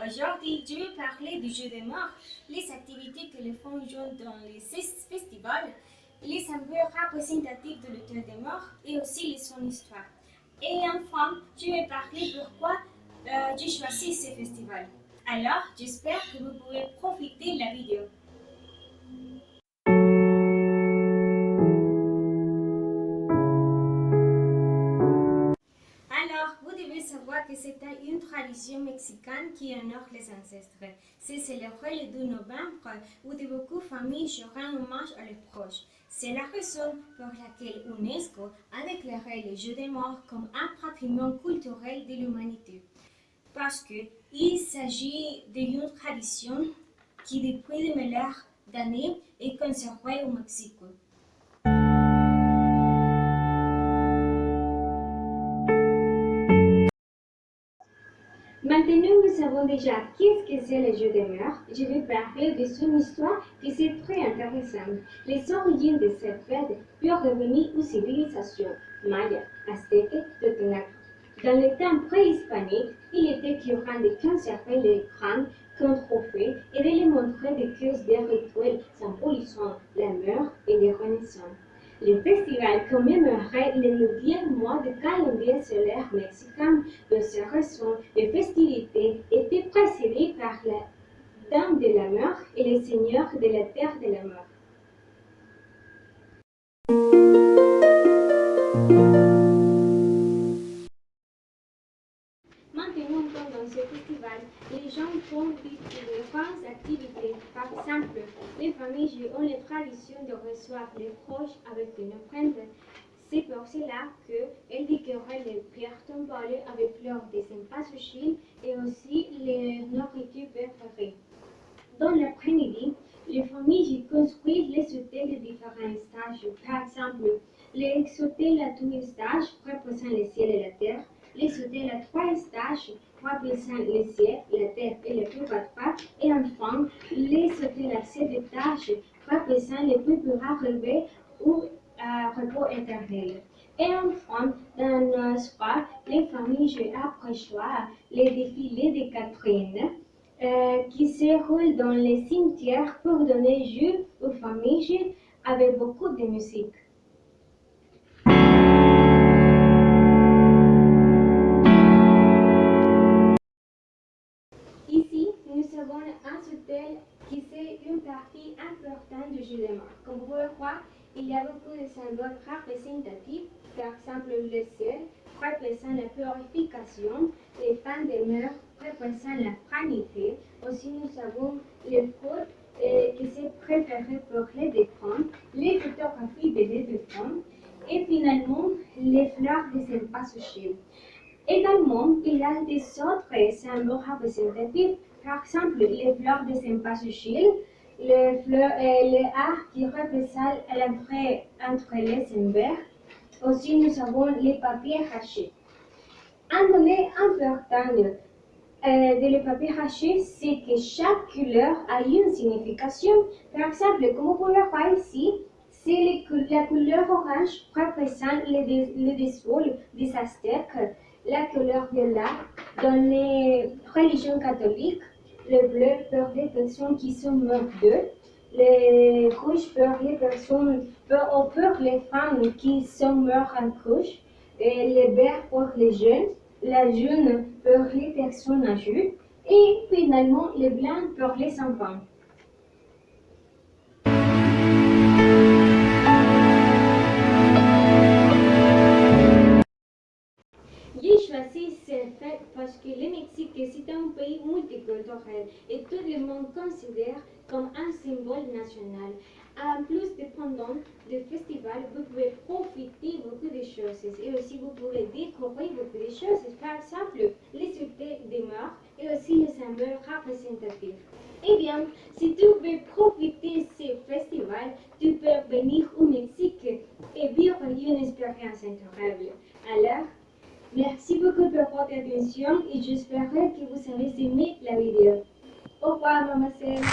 Aujourd'hui, je vais parler du jeu des morts, les activités que les femmes jouent dans les festivals, les symboles représentatifs de l'auteur des morts et aussi son histoire. Et enfin, je vais parler pourquoi j'ai choisi ce festival. Alors, j'espère que vous pourrez profiter de la vidéo. Alors, vous devez savoir que c'est une tradition mexicaine qui honore les ancêtres. C'est célébré le 2 novembre où de beaucoup de familles rendent hommage à leurs proches. C'est la raison pour laquelle UNESCO a déclaré le jeu des morts comme un patrimoine culturel de l'humanité. Parce qu'il s'agit d'une tradition qui, depuis des milliards d'années, est conservée au Mexique. Maintenant, nous savons déjà qu'est-ce que c'est le jeu des morts. Je vais parler de son histoire qui est très intéressante. Les origines de cette fête peuvent revenir aux civilisations maya, aztèques, totonaques. Dans les temps préhispaniques, il était courant de conserver les crânes comme trophées et de les montrer des caisses de rituels symbolisant la mort et la renaissance. Le festival commémorait le 9e mois du calendrier solaire mexicain. De cette raison, les festivités étaient précédées par la Dame de la Mort et les seigneurs de la Terre de la Mort. Maintenant, pendant ce festival, les gens font différentes activités. Par exemple, les familles ont la tradition de recevoir les proches avec une offrande. C'est pour cela qu'elles décorent les pierres tombales avec fleurs de cempasúchil et aussi les nourritures préférées. Dans l'après-midi, les familles construisent les hôtels de différents stages. Par exemple, les hôtels à 2 stages représentent le ciel et la terre. Les hôtels à 3 stages représentent le ciel, la terre et le purgatoire. Et enfin, les hôtels à 7 étages représentent le purgatoire ou repos éternel. Et enfin, dans le soir, les familles apprécient les défilés de Catherine qui se roulent dans les cimetières pour donner jus aux familles avec beaucoup de musique. Ici, nous avons un hôtel qui est une partie importante du jeu des morts. Comme vous pouvez voir, il y a beaucoup de symboles représentatifs. Par exemple, le ciel représente la purification, les fins de mort représentent la vanité. Aussi, nous avons les fautes qui sont préférées pour les défunts, les photographies des défunts et finalement les fleurs de cempasúchil. Également, il y a des autres symboles représentatifs, par exemple les fleurs de cempasúchil, les arcs qui représentent l'entrée entre les sembères. Aussi, nous avons les papiers hachés. Un donné important de les papiers hachés, c'est que chaque couleur a une signification. Par exemple, comme vous pouvez voir ici, la couleur orange représente le dessous des Aztèques, la couleur violet dans les religions catholiques, le bleu pour les personnes qui sont mortes d'eux, le rouge pour les personnes, pour les femmes qui sont mortes en couche, et le vert pour les jeunes, la jaune pour les personnes âgées, et finalement le blanc pour les enfants. J'ai choisi cette fête parce que le Mexique est un pays multiculturel et tout le monde considère comme un symbole national. En plus, pendant le festival, vous pouvez profiter beaucoup de choses et aussi vous pouvez découvrir beaucoup de choses. Par exemple, les hôtels des morts et aussi les symboles représentatifs. Eh bien, si tu veux profiter de ce festival, tu peux venir au Mexique et vivre une expérience incroyable. Alors, merci beaucoup pour votre attention et j'espère que vous avez aimé la vidéo. Au revoir, mademoiselle.